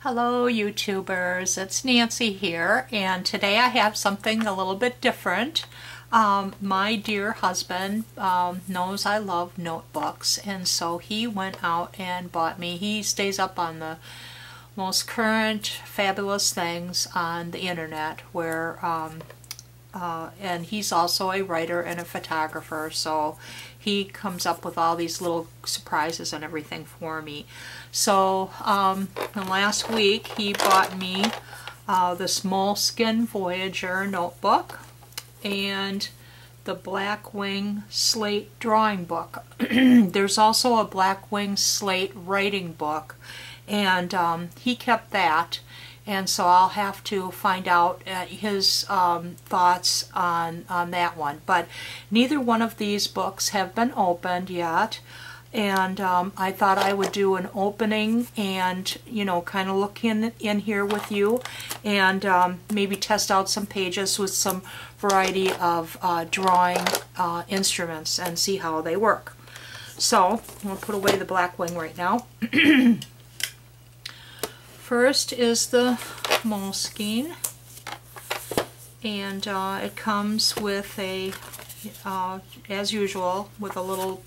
Hello YouTubers, it's Nancy here, and today I have something a little bit different. My dear husband knows I love notebooks, and so he went out and bought me. He stays up on the most current fabulous things on the internet, where and he's also a writer and a photographer, so he comes up with all these little surprises and everything for me. So last week he bought me this Moleskine Voyager notebook and the Blackwing Slate drawing book. There's also a Blackwing Slate writing book, and he kept that. And so I'll have to find out his thoughts on that one. But neither one of these books have been opened yet. And I thought I would do an opening and, you know, kind of look in here with you and maybe test out some pages with some variety of drawing instruments and see how they work. So I'm going to put away the Blackwing right now. First is the Moleskine, and it comes with a, as usual, with a little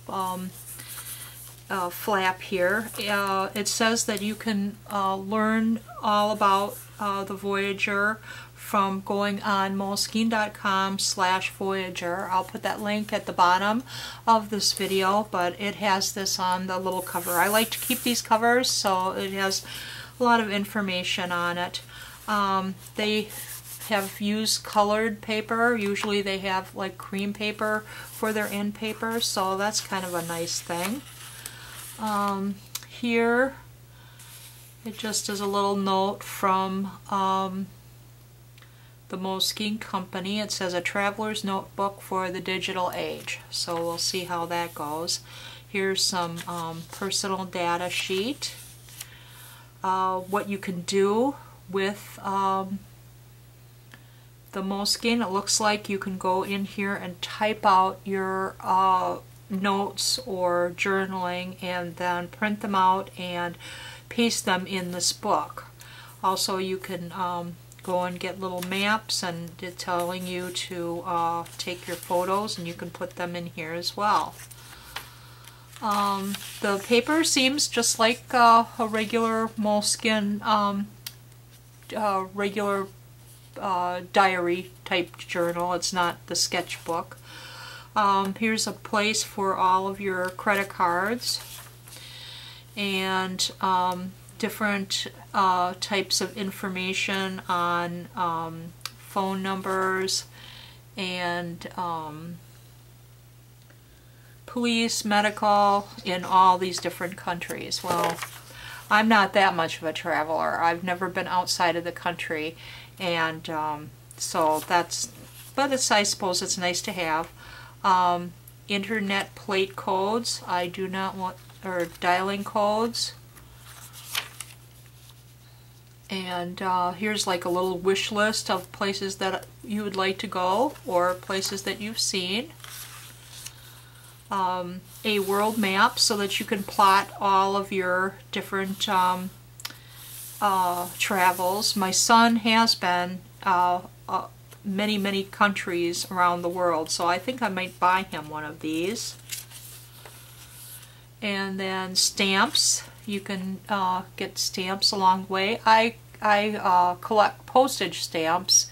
flap here. It says that you can learn all about the Voyager from going on moleskine.com/Voyager. I'll put that link at the bottom of this video, but it has this on the little cover. I like to keep these covers so it has a lot of information on it. They have used colored paper. Usually they have like cream paper for their end paper, so that's kind of a nice thing. Here it just is a little note from the Moleskine Company. It says a traveler's notebook for the digital age, so we'll see how that goes. Here's some personal data sheet. What you can do with the Moleskine. It looks like you can go in here and type out your notes or journaling and then print them out and paste them in this book. Also, you can go and get little maps, and it's telling you to take your photos, and you can put them in here as well. The paper seems just like a regular Moleskine, regular diary type journal. It's not the sketchbook. Here's a place for all of your credit cards and different types of information on phone numbers and police, medical, in all these different countries. Well, I'm not that much of a traveler. I've never been outside of the country, and so that's, but it's, I suppose it's nice to have. Internet plate codes. I do not want, or dialing codes. And here's like a little wish list of places that you would like to go or places that you've seen. A world map so that you can plot all of your different travels. My son has been many countries around the world, so I think I might buy him one of these. And then stamps. You can get stamps along the way. I collect postage stamps.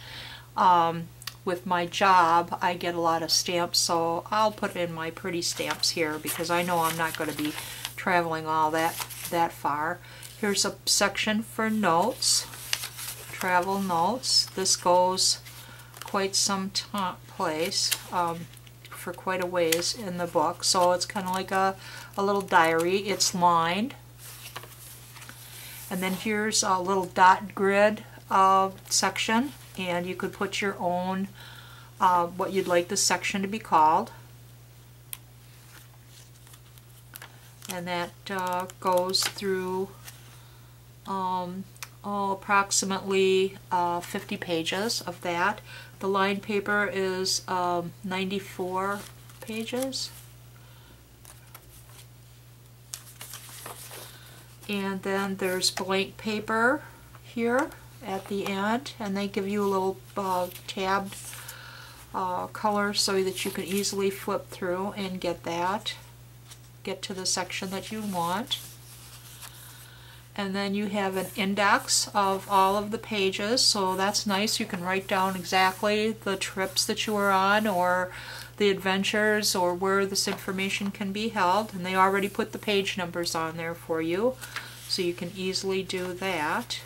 With my job, I get a lot of stamps, so I'll put in my pretty stamps here because I know I'm not going to be traveling all that far. Here's a section for notes, travel notes. This goes quite some place, for quite a ways in the book, so it's kind of like a little diary. It's lined. And then here's a little dot grid section, and you could put your own what you'd like the section to be called. And that goes through approximately 50 pages of that. The lined paper is 94 pages. And then there's blank paper here at the end, and they give you a little tabbed color so that you can easily flip through and get to the section that you want. And then you have an index of all of the pages, so that's nice. You can write down exactly the trips that you were on or the adventures or where this information can be held, and they already put the page numbers on there for you, so you can easily do that.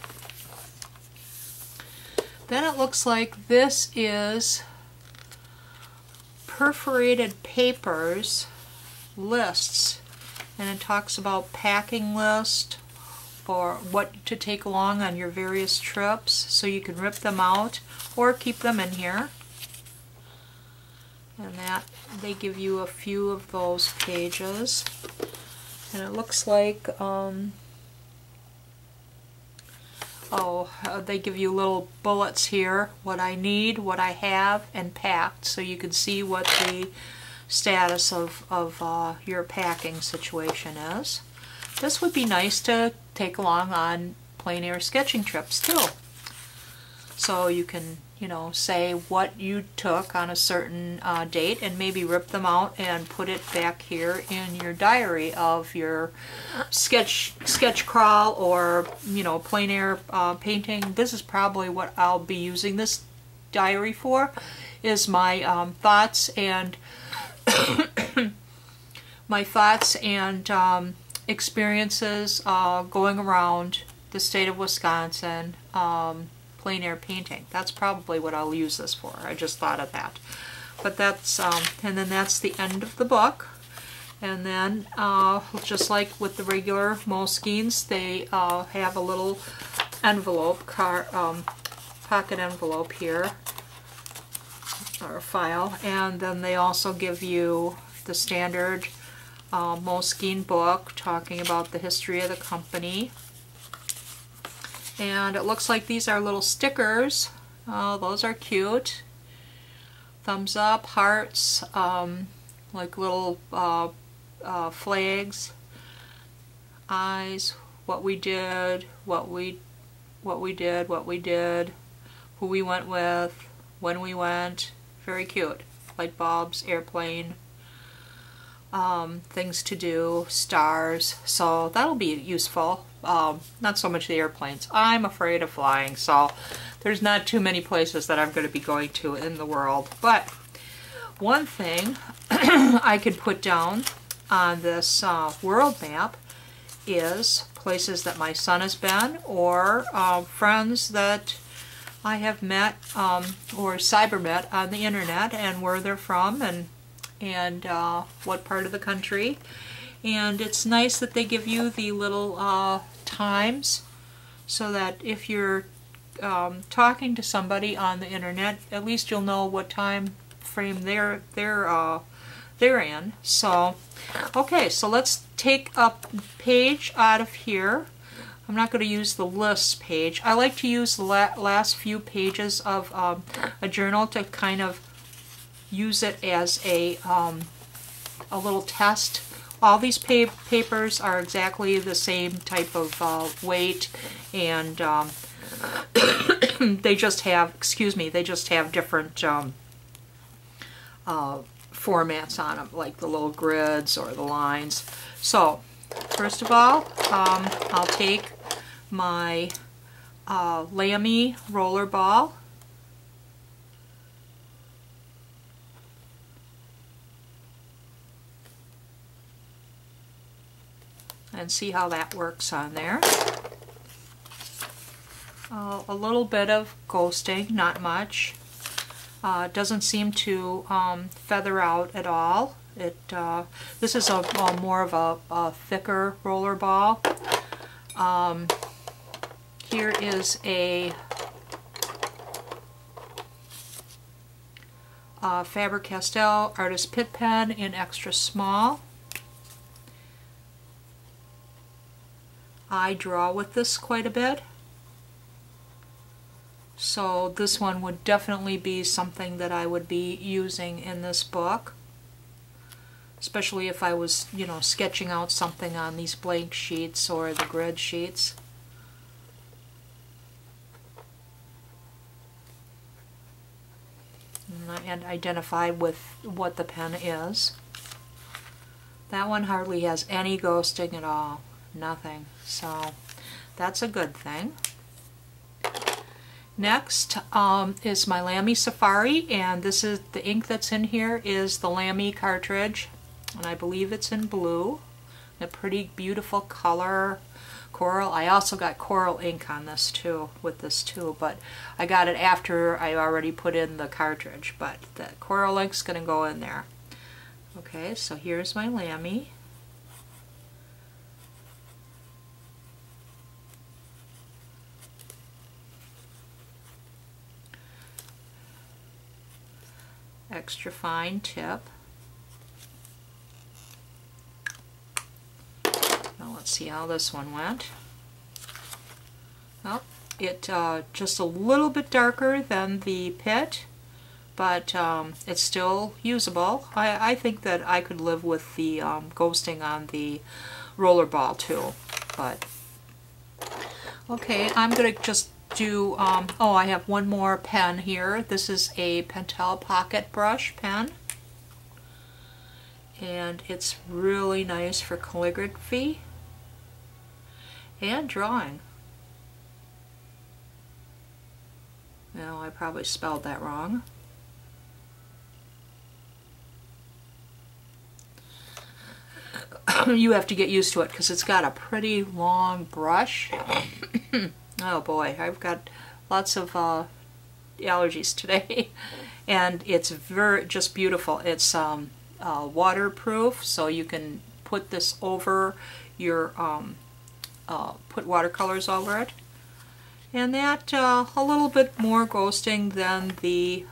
Then it looks like this is perforated papers lists, and it talks about packing list or what to take along on your various trips, so you can rip them out or keep them in here. And that they give you a few of those pages, and it looks like they give you little bullets here, what I need, what I have, and packed, so you can see what the status of your packing situation is. This would be nice to take along on plein air sketching trips too. So you can, you know, say what you took on a certain date and maybe rip them out and put it back here in your diary of your sketch crawl or, you know, plein air painting. This is probably what I'll be using this diary for, is my thoughts and experiences going around the state of Wisconsin, plein air painting. That's probably what I'll use this for. I just thought of that. But that's, and then that's the end of the book. And then, just like with the regular Moleskines, they have a little envelope, pocket envelope here, or file. And then they also give you the standard Moleskine book talking about the history of the company. And it looks like these are little stickers. Those are cute. Thumbs up, hearts, like little flags, eyes, what we did, what we did, who we went with, when we went. Very cute. Light bulbs, airplane, things to do, stars. So that'll be useful. Not so much the airplanes. I'm afraid of flying, so there's not too many places that I'm going to be going to in the world. But one thing I could put down on this world map is places that my son has been, or friends that I have met or cyber met on the internet, and where they're from, and what part of the country. And it's nice that they give you the little times, so that if you're talking to somebody on the internet, at least you'll know what time frame they're in. So, okay, so let's take a page out of here. I'm not going to use the lists page. I like to use the last few pages of a journal to kind of use it as a little test. All these papers are exactly the same type of weight, and they just have, they just have different formats on them, like the little grids or the lines. So, first of all, I'll take my Lamy roller ball, and see how that works on there. A little bit of ghosting, not much. Doesn't seem to feather out at all. This is more of a thicker roller ball. Here is a Faber-Castell Artist Pitt Pen in extra small. I draw with this quite a bit, so this one would definitely be something that I would be using in this book, especially if I was, you know, sketching out something on these blank sheets or the grid sheets. and identify with what the pen is. That one hardly has any ghosting at all, nothing, so that's a good thing. Next is my Lamy Safari, and this is the ink that's in here is the Lamy cartridge, and I believe it's in blue. A pretty beautiful color, coral. I also got coral ink on this too, with this too, but I got it after I already put in the cartridge, but the coral ink's gonna go in there. Okay, so here's my Lamy. Extra fine tip. Now let's see how this one went. Well, it just a little bit darker than the Pit, but it's still usable. I think that I could live with the ghosting on the rollerball too. But okay, I'm gonna just do, oh, I have one more pen here. This is a Pentel Pocket Brush pen, and it's really nice for calligraphy and drawing. No, I probably spelled that wrong. You have to get used to it because it's got a pretty long brush. Oh boy, I've got lots of allergies today. And it's just beautiful. It's waterproof, so you can put this over your, put watercolors over it. And that, a little bit more ghosting than the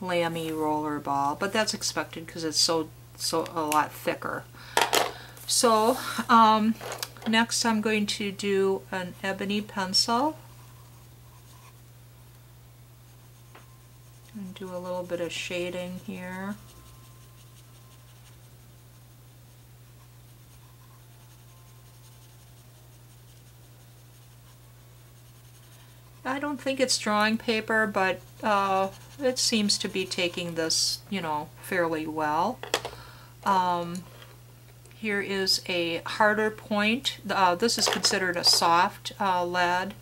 Lamy rollerball, but that's expected because it's so a lot thicker. So next I'm going to do an ebony pencil and do a little bit of shading here. I don't think it's drawing paper, but it seems to be taking this, you know, fairly well. Here is a harder point. This is considered a soft lead,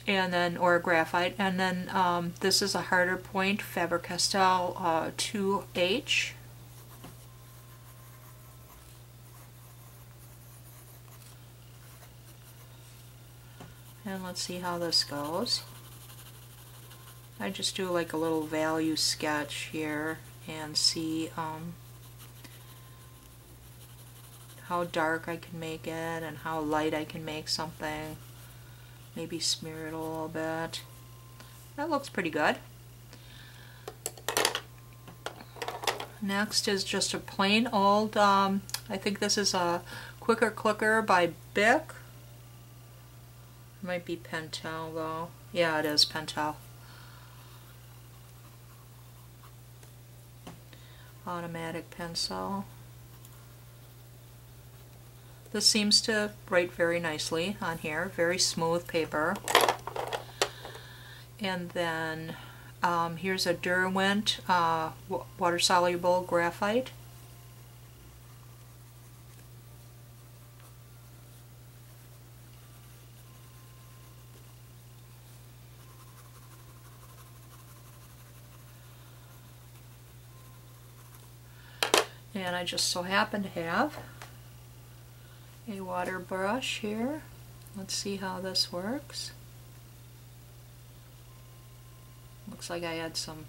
and then, or a graphite, and then this is a harder point, Faber-Castell 2H. And let's see how this goes. I just do like a little value sketch here and see how dark I can make it and how light I can make something. Maybe smear it a little bit. That looks pretty good. Next is just a plain old, I think this is a Quicker Clicker by Bic. Might be Pentel though. Yeah, it is Pentel. Automatic pencil. This seems to write very nicely on here. Very smooth paper. And then here's a Derwent water-soluble graphite. And I just so happen to have a water brush here. Let's see how this works. Looks like I had some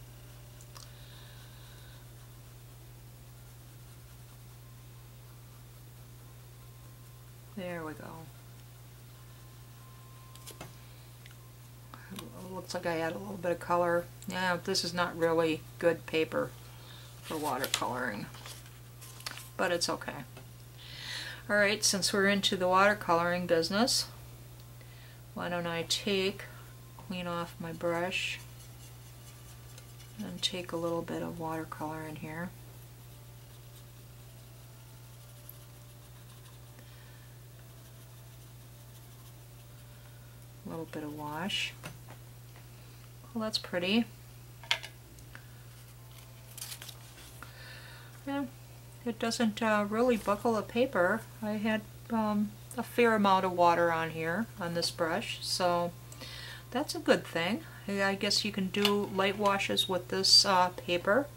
there we go. Looks like I had a little bit of color. Yeah, this is not really good paper for watercoloring, but it's okay. Alright, since we're into the watercoloring business, why don't I clean off my brush and take a little bit of watercolor in here. A little bit of wash. Well, that's pretty. Yeah, it doesn't really buckle the paper. I had a fair amount of water on here on this brush, so that's a good thing. I guess you can do light washes with this paper.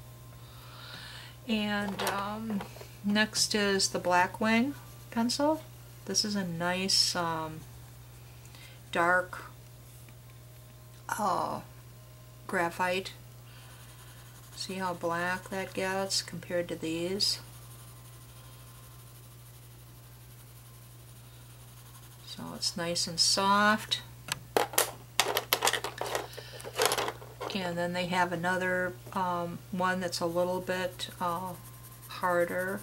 And next is the Blackwing pencil. This is a nice dark graphite. See how black that gets compared to these? So it's nice and soft. And then they have another one that's a little bit harder.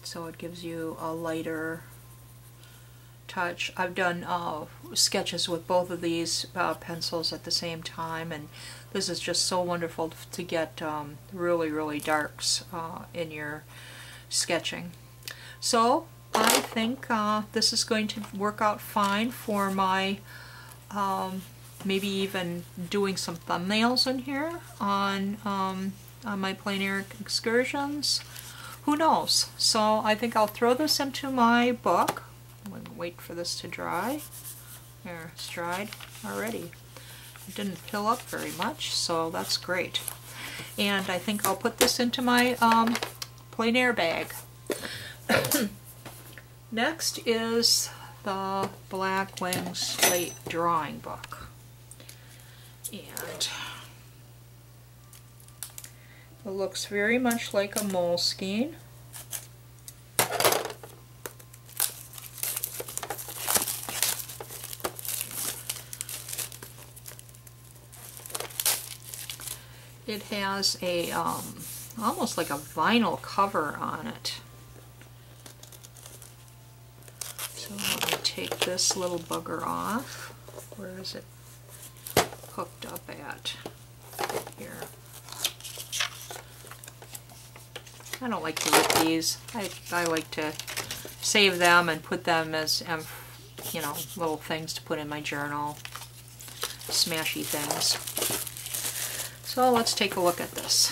So it gives you a lighter touch. I've done sketches with both of these pencils at the same time, and this is just so wonderful to get really, really darks in your sketching. So I think this is going to work out fine for my maybe even doing some thumbnails in here on my plein air excursions. Who knows? So I think I'll throw this into my book. I'm going to wait for this to dry. There, it's dried already. It didn't pill up very much, so that's great. And I think I'll put this into my plein air bag. Next is the Blackwing Slate drawing book. And it looks very much like a Moleskine. It has a almost like a vinyl cover on it. So let me take this little bugger off. Where is it hooked up at? Here. I don't like to rip these. I like to save them and put them as, you know, little things to put in my journal. Smashy things. So let's take a look at this.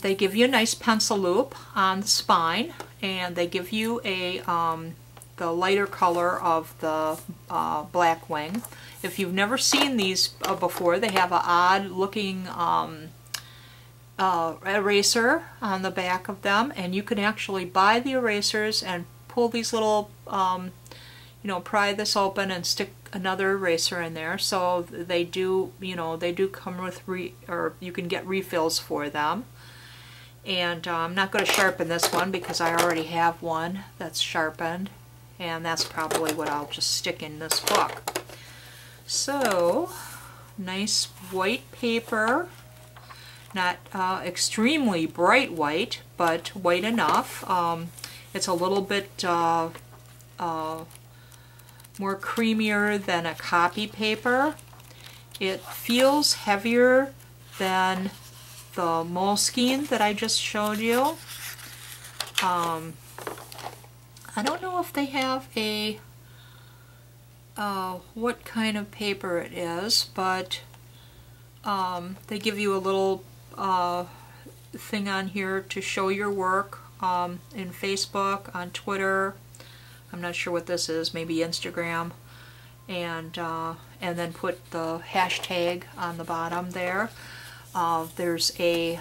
They give you a nice pencil loop on the spine, and they give you a the lighter color of the Blackwing. If you've never seen these before, they have an odd looking eraser on the back of them, and you can actually buy the erasers and pull these little, you know, pry this open and stick another eraser in there. So they do, you know, they do come with or you can get refills for them. And I'm not going to sharpen this one because I already have one that's sharpened, and that's probably what I'll just stick in this book. So, nice white paper, not extremely bright white, but white enough. It's a little bit more creamier than a copy paper. It feels heavier than the Moleskine that I just showed you. I don't know if they have a what kind of paper it is, but they give you a little thing on here to show your work in Facebook, on Twitter. I'm not sure what this is, maybe Instagram, and then put the hashtag on the bottom there. There's a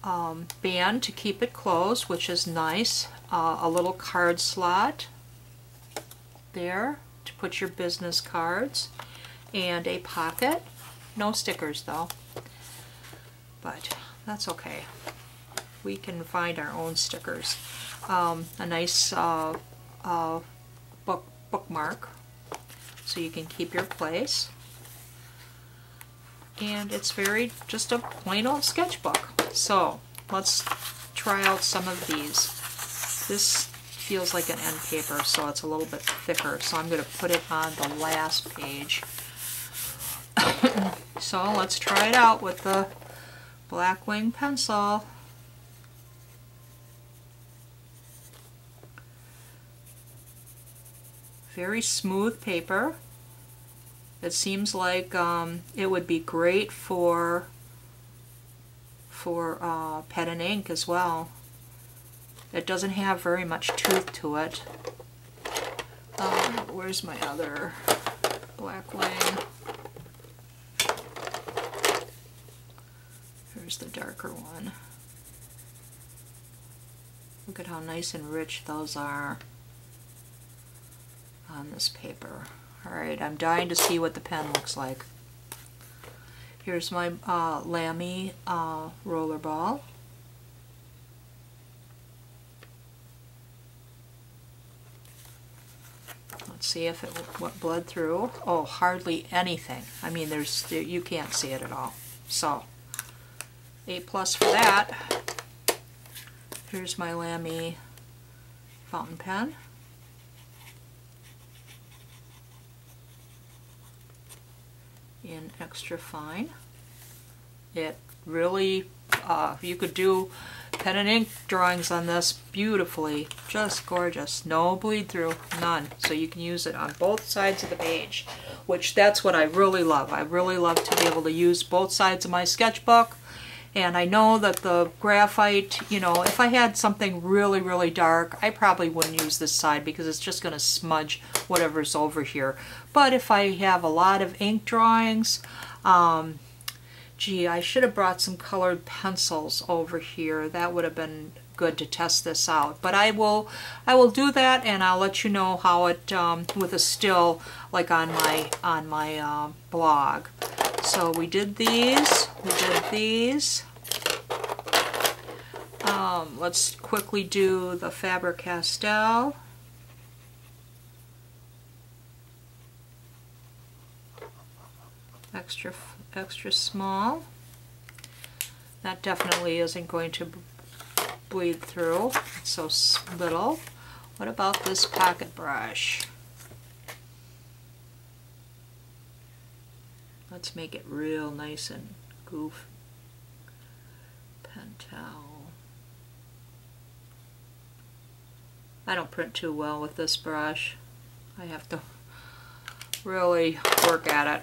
band to keep it closed, which is nice. A little card slot there to put your business cards, and a pocket. No stickers though, but that's okay. We can find our own stickers. A nice bookmark so you can keep your place. And it's very just a plain old sketchbook. So let's try out some of these. This feels like an end paper, so it's a little bit thicker, so I'm going to put it on the last page. So let's try it out with the Blackwing pencil. very smooth paper. It seems like it would be great for pen and ink as well. It doesn't have very much tooth to it. Where's my other Blackwing? Here's the darker one. Look at how nice and rich those are on this paper. Alright, I'm dying to see what the pen looks like. Here's my Lamy rollerball. Let's see if it bled through. Oh, hardly anything. I mean, you can't see it at all. So, A+ for that. Here's my Lamy fountain pen. In extra fine. It really, you could do pen and ink drawings on this beautifully. Just gorgeous. No bleed through, none. So you can use it on both sides of the page, which that's what I really love. I really love to be able to use both sides of my sketchbook. And I know that the graphite, you know, if I had something really, really dark, I probably wouldn't use this side because it's just going to smudge whatever's over here. But if I have a lot of ink drawings, gee, I should have brought some colored pencils over here. That would have been good to test this out. But I will do that, and I'll let you know how it with a still, like on my blog. So we did these. We did these. Let's quickly do the Faber-Castell. Extra small. That definitely isn't going to bleed through. It's so little. What about this pocket brush? Let's make it real nice and goof. Pentel. I don't print too well with this brush. I have to really work at it.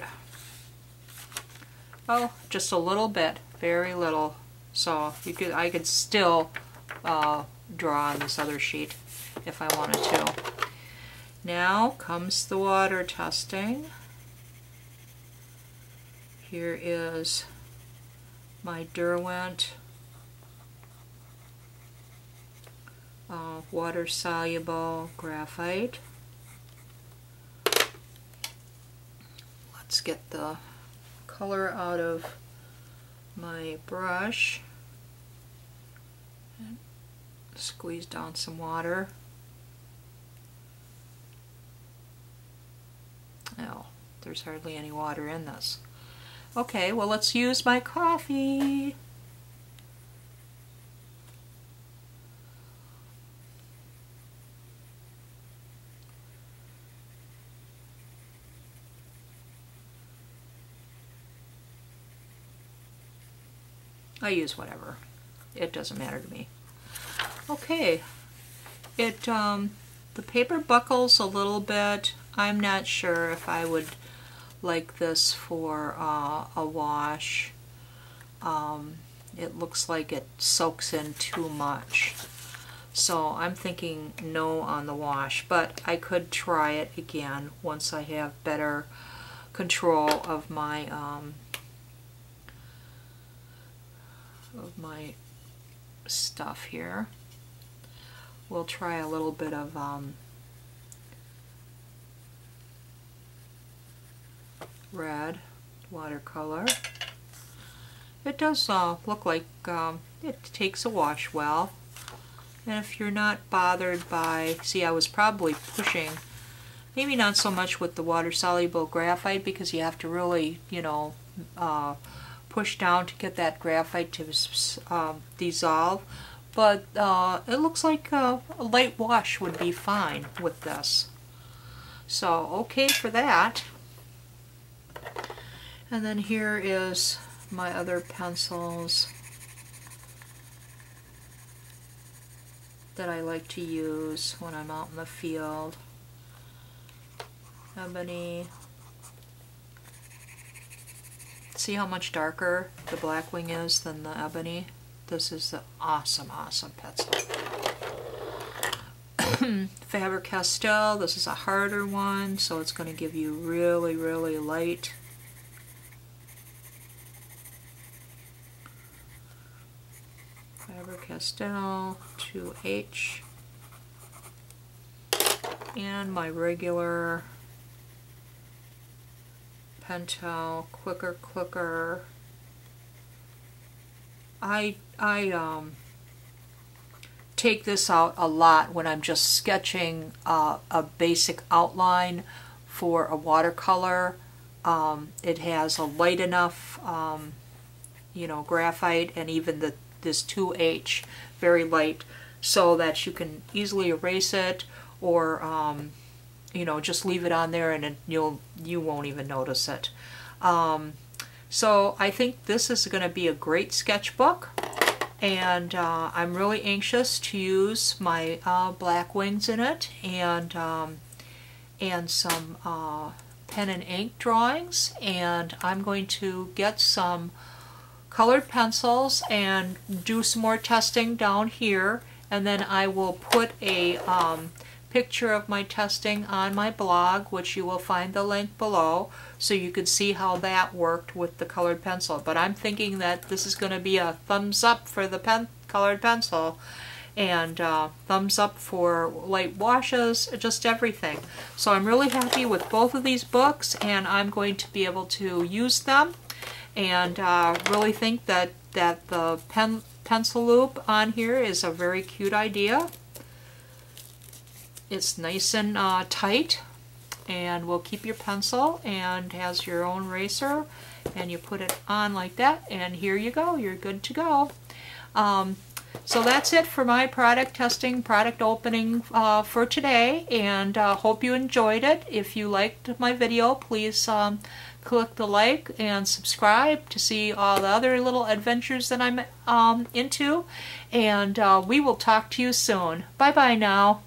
Oh, just a little bit, very little. So I could still draw on this other sheet if I wanted to. Now comes the water testing. Here is my Derwent water-soluble graphite. Let's get the color out of my brush and squeeze down some water. Oh, there's hardly any water in this. Okay, well, let's use my coffee. I use whatever. It doesn't matter to me. Okay, the paper buckles a little bit. I'm not sure if I would like this for a wash. It looks like it soaks in too much. So I'm thinking no on the wash, but I could try it again once I have better control of my stuff here. We'll try a little bit of red watercolor. It does look like it takes a wash well. And if you're not bothered by, see, I was probably pushing, maybe not so much with the water-soluble graphite because you have to really, you know, push down to get that graphite to dissolve. But it looks like a light wash would be fine with this. So, okay for that. And then here is my other pencils that I like to use when I'm out in the field. ebony. See how much darker the Blackwing is than the ebony? This is the awesome, awesome pencil. Faber-Castell, this is a harder one, so it's going to give you really, really light. Faber-Castell 2H. And my regular Pentel Quicker. I take this out a lot when I'm just sketching a basic outline for a watercolor. It has a light enough, you know, graphite, and even this 2H, very light, so that you can easily erase it, or you know, just leave it on there and you won't even notice it. So I think this is going to be a great sketchbook, and I'm really anxious to use my Blackwings in it, and some pen and ink drawings, and I'm going to get some colored pencils and do some more testing down here, and then I will put a picture of my testing on my blog, which you will find the link below, so you can see how that worked with the colored pencil. But I'm thinking that this is going to be a thumbs up for the colored pencil, and thumbs up for light washes, just everything. So I'm really happy with both of these books, and I'm going to be able to use them, and really think that the pencil loop on here is a very cute idea. It's nice and tight, and will keep your pencil, and has your own eraser, and you put it on like that, and here you go, you're good to go. So that's it for my product testing, product opening for today, and hope you enjoyed it. If you liked my video, please click the like and subscribe to see all the other little adventures that I'm into, and we will talk to you soon. Bye bye now.